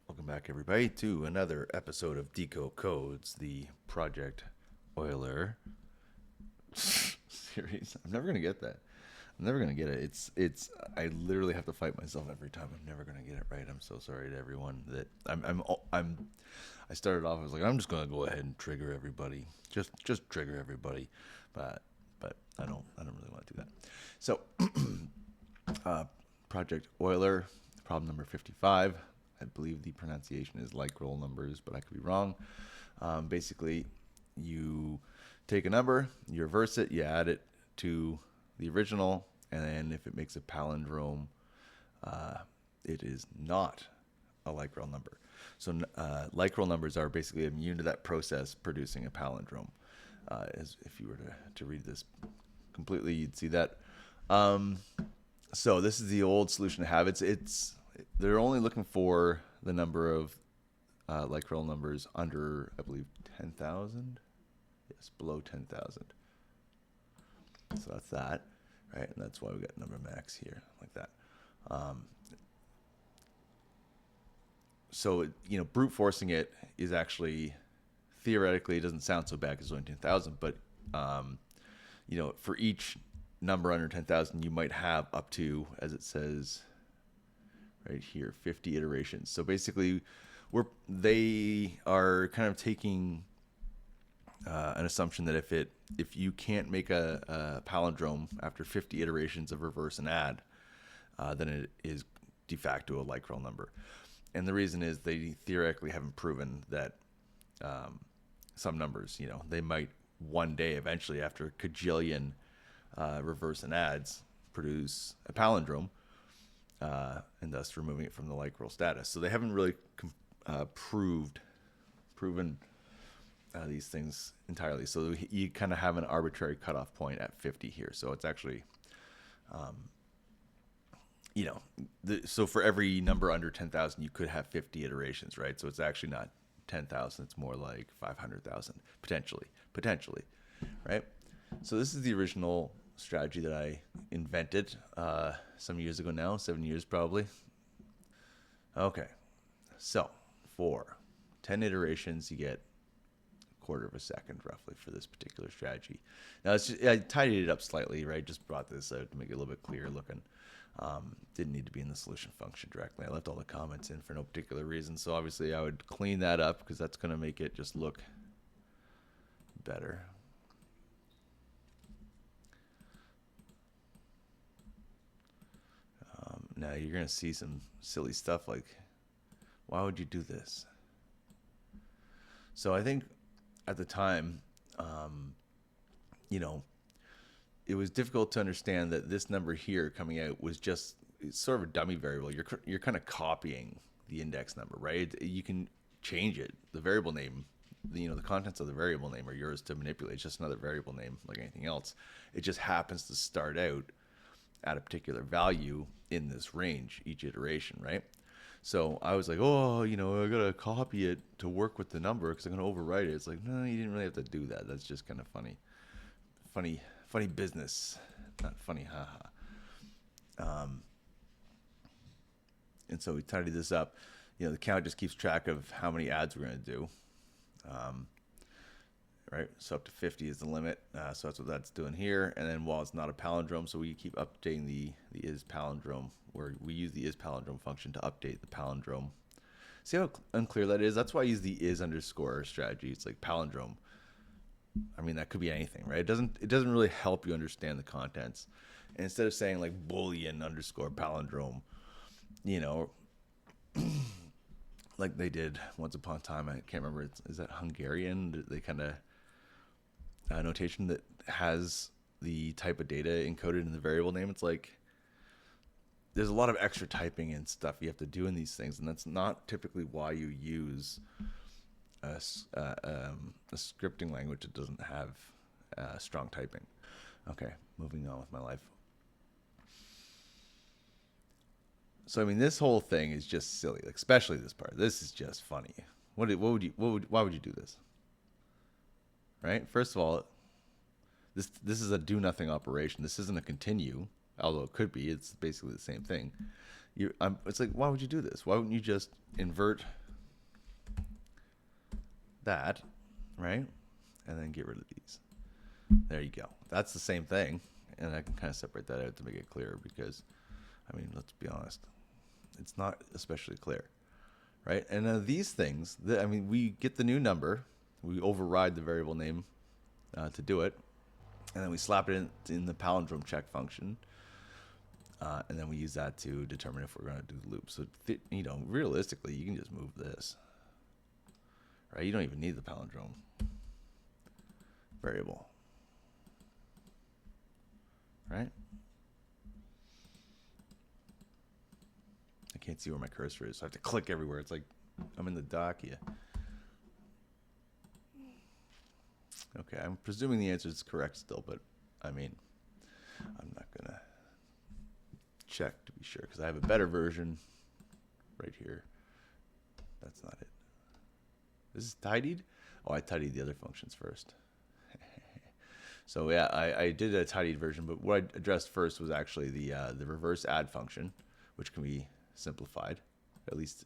Welcome back, everybody, to another episode of Dco Codes, the Project Euler series. I'm never gonna get that. I'm never gonna get it. It's. I literally have to fight myself every time. I'm never gonna get it right. I'm so sorry to everyone that I'm. I started off. I was like, I'm just gonna go ahead and trigger everybody. Just trigger everybody, but I don't really want to do that. So, uh, Project Euler, problem number 55. I believe the pronunciation is Lychrel Numbers, but I could be wrong. Basically, you take a number, you reverse it, you add it to the original, and then if it makes a palindrome, uh, it is not a Lychrel number. So Lychrel numbers are basically immune to that process producing a palindrome. As if you were to read this completely, you'd see that. Um, so this is the old solution to have. It's they're only looking for the number of Lychrel numbers under, I believe, 10,000. Yes, below 10,000. So that's that, right? And that's why we got number max here, like that. Um, so brute forcing it is actually theoretically, it doesn't sound so bad because it's only 10,000, but um, for each number under 10,000, you might have up to, as it says right here, 50 iterations. So basically, they are kind of taking an assumption that if you can't make a palindrome after 50 iterations of reverse and add, then it is de facto a Lychrel number. And the reason is they theoretically haven't proven that some numbers, they might one day eventually, after a cajillion reverse and adds, produce a palindrome, and thus removing it from the Lychrel status. So they haven't really proven these things entirely. So you kind of have an arbitrary cutoff point at 50 here. So it's actually, so for every number under 10,000, you could have 50 iterations, right? So it's actually not 10,000. It's more like 500,000 potentially, right? So this is the original strategy that I invented some years ago now, 7 years probably. Okay, so for 10 iterations, you get a quarter of a second roughly for this particular strategy. Now, I tidied it up slightly, right? Just brought this out to make it a little bit clearer looking. Didn't need to be in the solution function directly. I left all the comments in for no particular reason. So obviously I would clean that up because that's going to make it just look better. Now you're going to see some silly stuff like, why would you do this? So I think at the time, it was difficult to understand that this number here coming out was just, it's sort of a dummy variable. You're kind of copying the index number, right? You can change it. The variable name, the contents of the variable name are yours to manipulate. It's just another variable name like anything else. It just happens to start out at a particular value in this range each iteration, right? So I was like, oh, I gotta copy it to work with the number because I'm gonna overwrite it. It's like, no, you didn't really have to do that. That's just kind of funny business, not funny, haha. And so we tidied this up. The count just keeps track of how many ads we're gonna do. Um, right? So up to 50 is the limit. So that's what that's doing here. And then while it's not a palindrome, so we keep updating the is palindrome, where we use the is palindrome function to update the palindrome. See how unclear that is? That's why I use the is underscore strategy. It's like palindrome. I mean, that could be anything, right? It doesn't really help you understand the contents. And instead of saying like boolean underscore palindrome, you know, like they did once upon a time, I can't remember. Is that Hungarian? They kind of notation that has the type of data encoded in the variable name. It's like there's a lot of extra typing and stuff you have to do in these things, and that's not typically why you use a scripting language that doesn't have strong typing. Okay, moving on with my life. So I mean, this whole thing is just silly, like especially this part. This is just funny. Why would you do this? Right? First of all, this is a do nothing operation. This isn't a continue, although it could be. It's basically the same thing. It's like, why would you do this? Why wouldn't you just invert that, right? And then get rid of these. There you go. That's the same thing. And I can kind of separate that out to make it clearer because, I mean, let's be honest, it's not especially clear, right? And these things, we get the new number, we override the variable name to do it, and then we slap it in the palindrome check function, and then we use that to determine if we're going to do the loop. So, realistically, you can just move this, right? You don't even need the palindrome variable, right? I can't see where my cursor is, so I have to click everywhere. It's like I'm in the dock, yeah. Okay, I'm presuming the answer is correct still, but I mean, I'm not gonna check to be sure because I have a better version right here. That's not it. This is tidied? Oh, I tidied the other functions first. So yeah, I did a tidied version, but what I addressed first was actually the reverse add function, which can be simplified, at least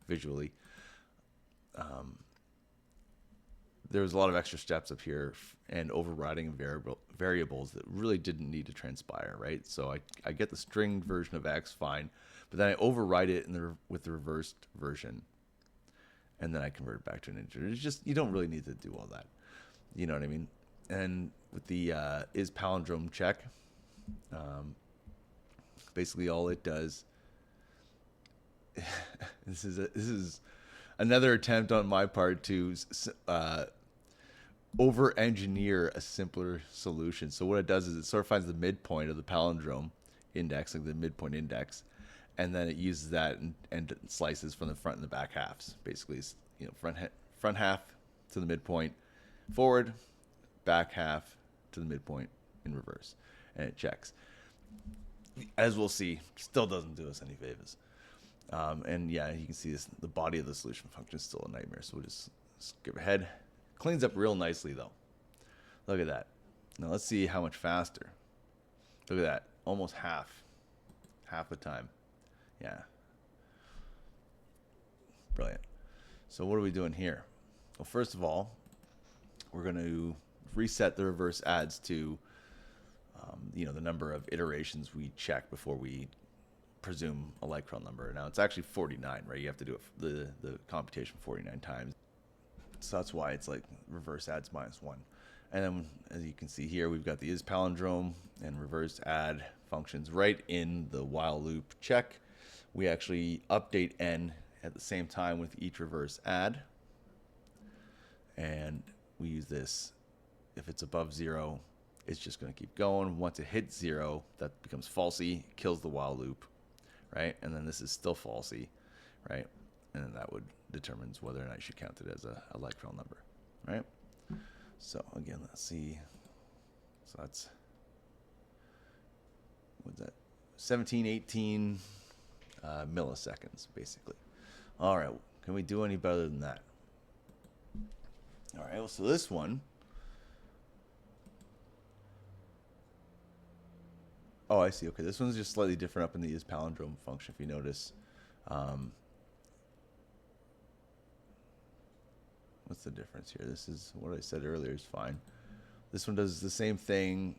visually. There was a lot of extra steps up here and overriding variables that really didn't need to transpire, right? So I get the stringed version of x, fine, but then I override it with the reversed version, and then I convert it back to an integer. It's just, you don't really need to do all that. You know what I mean? And with the is palindrome check, basically all it does, this is another attempt on my part to over-engineer a simpler solution. So what it does is it sort of finds the midpoint of the palindrome index, like the midpoint index, and then it uses that and slices from the front and the back halves. Basically, it's, front half to the midpoint forward, back half to the midpoint in reverse, and it checks. As we'll see, still doesn't do us any favors. And yeah, you can see this, the body of the solution function is still a nightmare. So we'll just skip ahead. Cleans up real nicely though. Look at that. Now let's see how much faster. Look at that. Almost half the time. Yeah. Brilliant. So what are we doing here? Well, first of all, we're going to reset the reverse adds to the number of iterations we check before we presume a Lychrel number. Now it's actually 49, right? You have to do it, the computation 49 times. So that's why it's like reverse adds -1. And then as you can see here, we've got the is palindrome and reverse add functions right in the while loop check. We actually update n at the same time with each reverse add. And we use this. If it's above 0, it's just going to keep going. Once it hits 0, that becomes falsy, kills the while loop, right? And then this is still falsy, right? And then that would determines whether or not you should count it as a Lychrel number, right? So again, let's see. So that's, what's that? 17, 18 milliseconds, basically. All right, can we do any better than that? All right, well, so this one, oh, I see. Okay, this one's just slightly different up in the is palindrome function, if you notice. What's the difference here? This is what I said earlier is fine. This one does the same thing.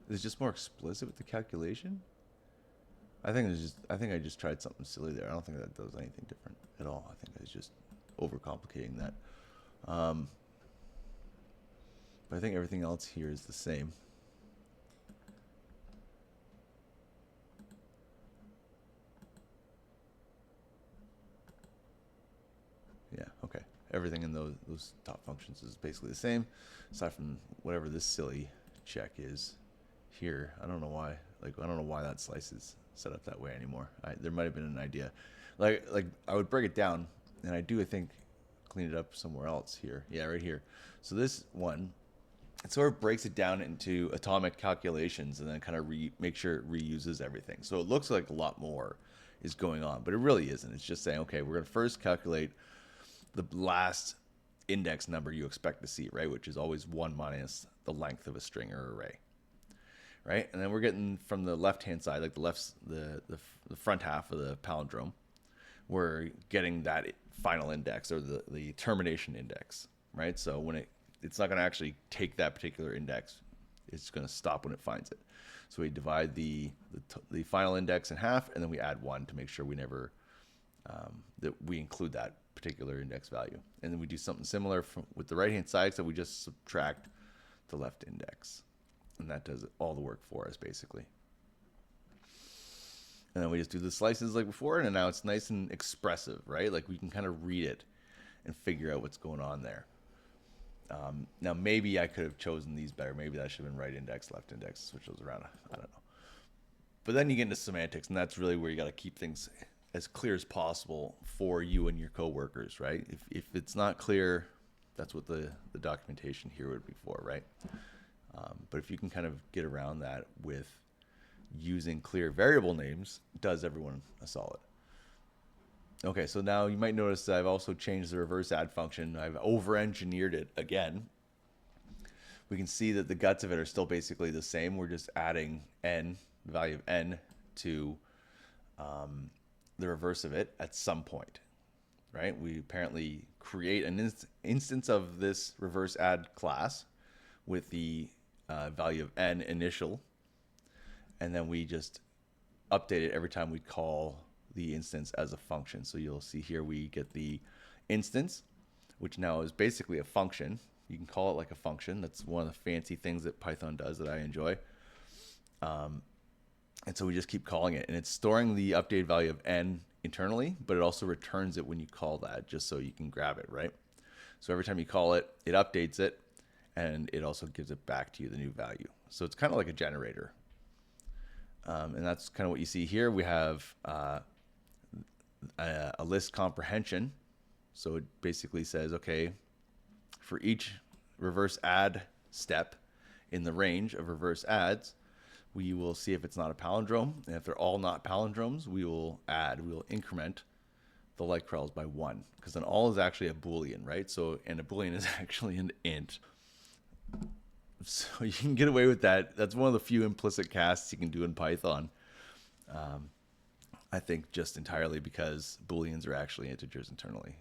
Is it just more explicit with the calculation? I think I just tried something silly there. I don't think that does anything different at all. I think I was just overcomplicating that. But I think everything else here is the same. Yeah, okay. Everything in those top functions is basically the same, aside from whatever this silly check is here. I don't know why. I don't know why that slice is set up that way anymore. There might have been an idea. Like I would break it down, and I think, clean it up somewhere else here. Yeah, right here. So this one, it sort of breaks it down into atomic calculations, and then kind of make sure it reuses everything. So it looks like a lot more is going on, but it really isn't. It's just saying, okay, we're going to first calculate the last index number you expect to see, right? Which is always 1 minus the length of a string or array, right? And then we're getting from the left-hand side, like the front half of the palindrome, we're getting that final index or the termination index, right? So when it's not going to actually take that particular index, it's going to stop when it finds it. So we divide the final index in half, and then we add 1 to make sure we never that we include that particular index value. And then we do something similar with the right-hand side, so we just subtract the left index. And that does all the work for us, basically. And then we just do the slices like before, and now it's nice and expressive, right? Like we can kind of read it and figure out what's going on there. Now, maybe I could have chosen these better. Maybe that should have been right index, left index, switch those around. I don't know. But then you get into semantics, and that's really where you got to keep things as clear as possible for you and your coworkers, right? If it's not clear, that's what the documentation here would be for, right? But if you can kind of get around that with using clear variable names, does everyone a solid. Okay, so now you might notice that I've also changed the reverse add function. I've over-engineered it again. We can see that the guts of it are still basically the same. We're just adding n, the value of n, to the reverse of it at some point, right? We apparently create an instance of this reverse add class with the value of n initial, and then we just update it every time we call the instance as a function. So you'll see here we get the instance, which now is basically a function. You can call it like a function. That's one of the fancy things that Python does that I enjoy. And so we just keep calling it, and it's storing the updated value of n internally, but it also returns it when you call that, just so you can grab it, right? So every time you call it, it updates it, and it also gives it back to you, the new value. So it's kind of like a generator. And that's kind of what you see here. We have a list comprehension. So it basically says, okay, for each reverse add step in the range of reverse adds, we will see if it's not a palindrome. And if they're all not palindromes, we will increment the Lychrels by 1, because then all is actually a Boolean, right? So, and a Boolean is actually an int. So you can get away with that. That's one of the few implicit casts you can do in Python. I think just entirely because Booleans are actually integers internally.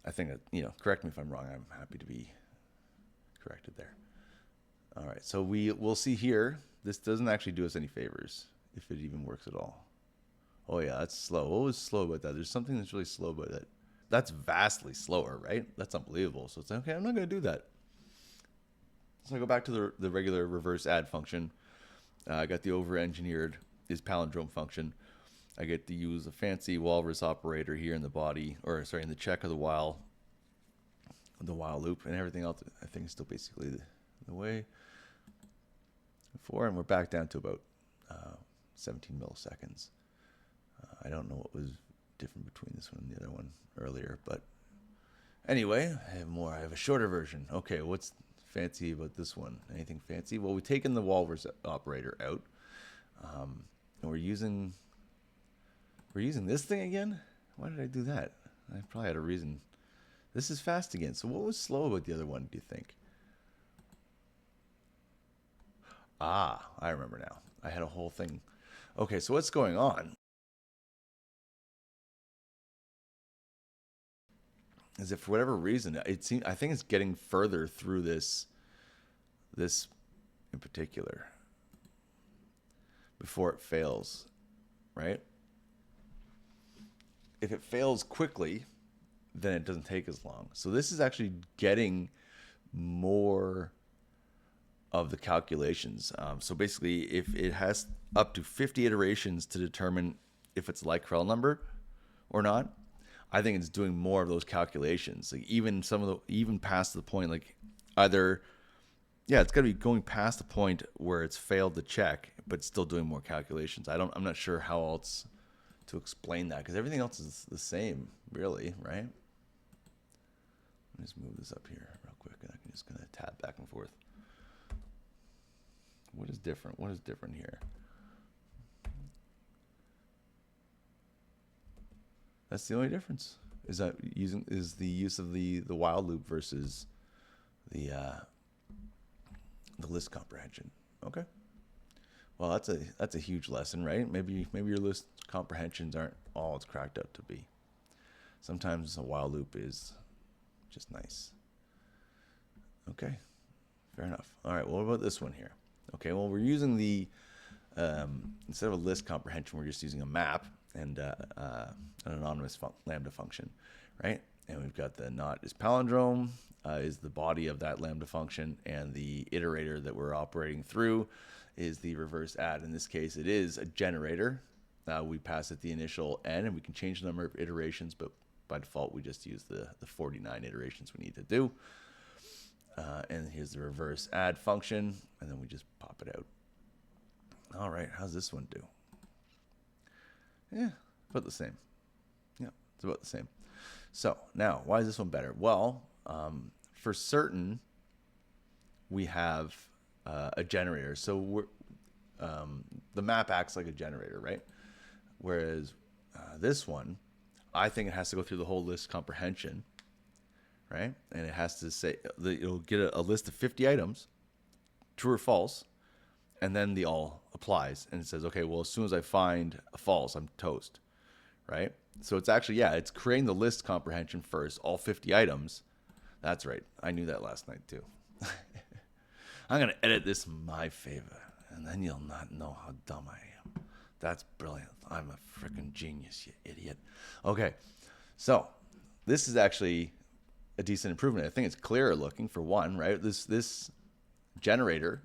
I think that, correct me if I'm wrong. I'm happy to be corrected there. All right, so we'll see here. This doesn't actually do us any favors, if it even works at all. Oh yeah, that's slow. What was slow about that? There's something that's really slow about that. That's vastly slower, right? That's unbelievable. So it's like, okay, I'm not going to do that. So I go back to the regular reverse add function. I got the over-engineered is palindrome function. I get to use a fancy walrus operator here in the body, or sorry, in the check of the while loop, and everything else I think is still basically the way before, and we're back down to about 17 milliseconds. I don't know what was different between this one and the other one earlier, but anyway, I have more. I have a shorter version. Okay, what's fancy about this one? Anything fancy? Well, we've taken the walrus operator out, and we're using this thing again. Why did I do that? I probably had a reason. This is fast again. So what was slow about the other one, do you think? Ah, I remember now. I had a whole thing. Okay, so what's going on is if for whatever reason, I think it's getting further through this in particular before it fails, right? If it fails quickly, then it doesn't take as long. So this is actually getting more of the calculations. So basically, if it has up to 50 iterations to determine if it's a Lychrel number or not, I think it's doing more of those calculations. Like even past the point, like either, yeah, it's got to be going past the point where it's failed the check, but still doing more calculations. I'm not sure how else to explain that, because everything else is the same, really, right? Let me just move this up here real quick, and I'm just gonna tab back and forth. What is different? What is different here? That's the only difference. Is the use of the while loop versus the list comprehension. Okay. Well, that's a huge lesson, right? Maybe your list comprehensions aren't all it's cracked out to be. Sometimes a while loop is just nice. Okay, fair enough. All right, well, what about this one here? Okay, well, we're using the, instead of a list comprehension, we're just using a map and an anonymous lambda function, right? And we've got the not is palindrome, is the body of that lambda function, and the iterator that we're operating through is the reverse add. In this case, it is a generator. We pass it the initial n, and we can change the number of iterations, but by default, we just use the 49 iterations we need to do. And here's the reverse add function, and then we just pop it out. All right, how's this one do? Yeah, about the same. Yeah, it's about the same. So now, why is this one better? Well, for certain, we have a generator. So the map acts like a generator, right? Whereas this one, I think it has to go through the whole list comprehension, right? And it has to say, it'll get a list of 50 items, true or false, and then the all applies. And it says, okay, well, as soon as I find a false, I'm toast, right? So it's actually, yeah, it's creating the list comprehension first, all 50 items. That's right. I knew that last night too. I'm going to edit this in my favor, and then you'll not know how dumb I am. That's brilliant. I'm a freaking genius, you idiot. Okay, so this is actually a decent improvement. I think it's clearer looking for one, right? This generator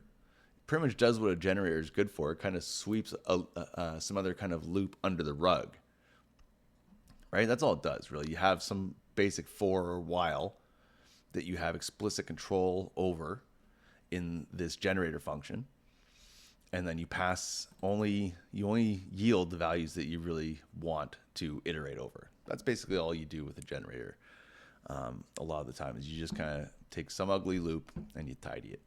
pretty much does what a generator is good for. It kind of sweeps some other kind of loop under the rug, right? That's all it does, really. You have some basic for or while that you have explicit control over in this generator function. And then you only yield the values that you really want to iterate over. That's basically all you do with a generator. A lot of the time is you just kind of take some ugly loop and you tidy it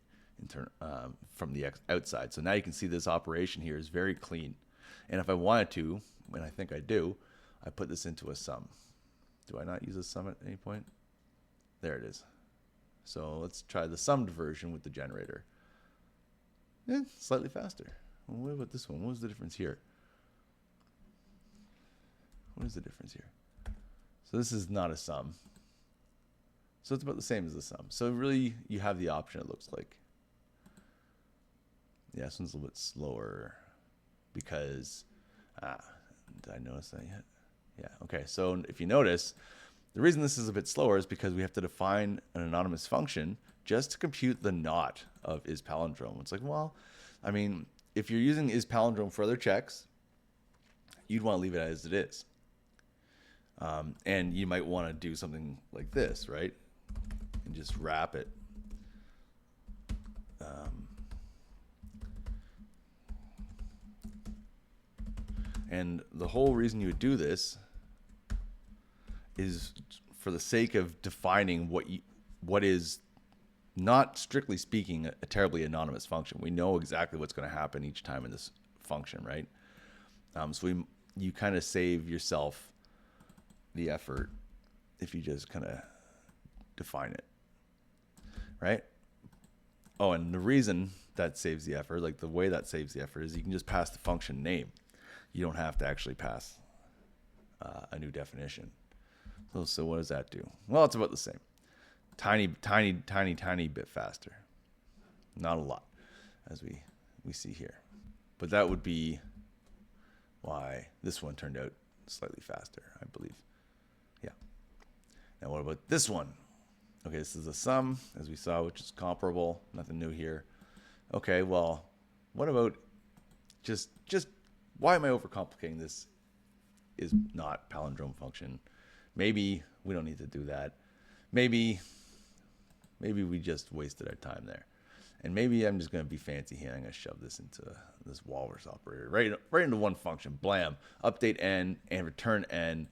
from the outside. So now you can see this operation here is very clean. And if I wanted to, and I think I do, I put this into a sum. Do I not use a sum at any point? There it is. So let's try the summed version with the generator. Yeah, slightly faster. Well, what about this one? What was the difference here? What is the difference here? So this is not a sum. So it's about the same as the sum. So really, you have the option, it looks like. Yeah, this one's a little bit slower because, did I notice that yet? Yeah, okay. So if you notice, the reason this is a bit slower is because we have to define an anonymous function just to compute the not of is palindrome. It's like, well, I mean, if you're using is palindrome for other checks, you'd want to leave it as it is. And you might want to do something like this, right? And just wrap it. And the whole reason you would do this is for the sake of defining what is not strictly speaking a terribly anonymous function. We know exactly what's going to happen each time in this function, right? So you kind of save yourself the effort if you just kind of define it, right? Oh, and the reason that saves the effort, like the way that saves the effort, is you can just pass the function name. You don't have to actually pass a new definition. So what does that do? Well, it's about the same. Tiny bit faster. Not a lot, as we see here. But that would be why this one turned out slightly faster, I believe. Yeah. Now what about this one? Okay, this is a sum, as we saw, which is comparable. Nothing new here. Okay, well, what about just why am I overcomplicating this? Is not palindrome function. Maybe we don't need to do that. Maybe we just wasted our time there. And maybe I'm just going to be fancy here. I'm going to shove this into this walrus operator. Right into one function. Blam. Update n and return n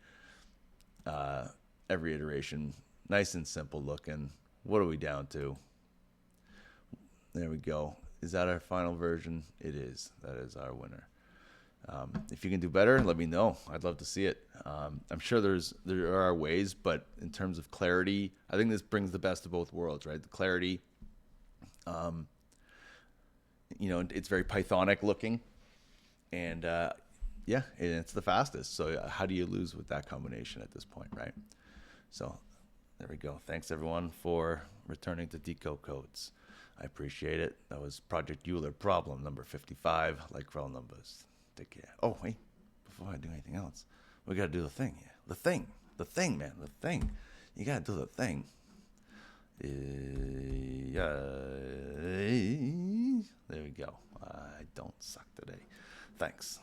every iteration. Nice and simple looking. What are we down to? There we go. Is that our final version? It is. That is our winner. If you can do better, let me know. I'd love to see it. I'm sure there are ways, but in terms of clarity, I think this brings the best of both worlds, right? The clarity, it's very Pythonic looking, and yeah, and it's the fastest. So how do you lose with that combination at this point, right? So there we go. Thanks everyone for returning to Dco Codes. I appreciate it. That was Project Euler Problem number 55, Lychrel Numbers. Take care. Oh, wait, before I do anything else, we got to do the thing. Yeah. The thing, man, the thing. You got to do the thing. There we go. I don't suck today. Thanks.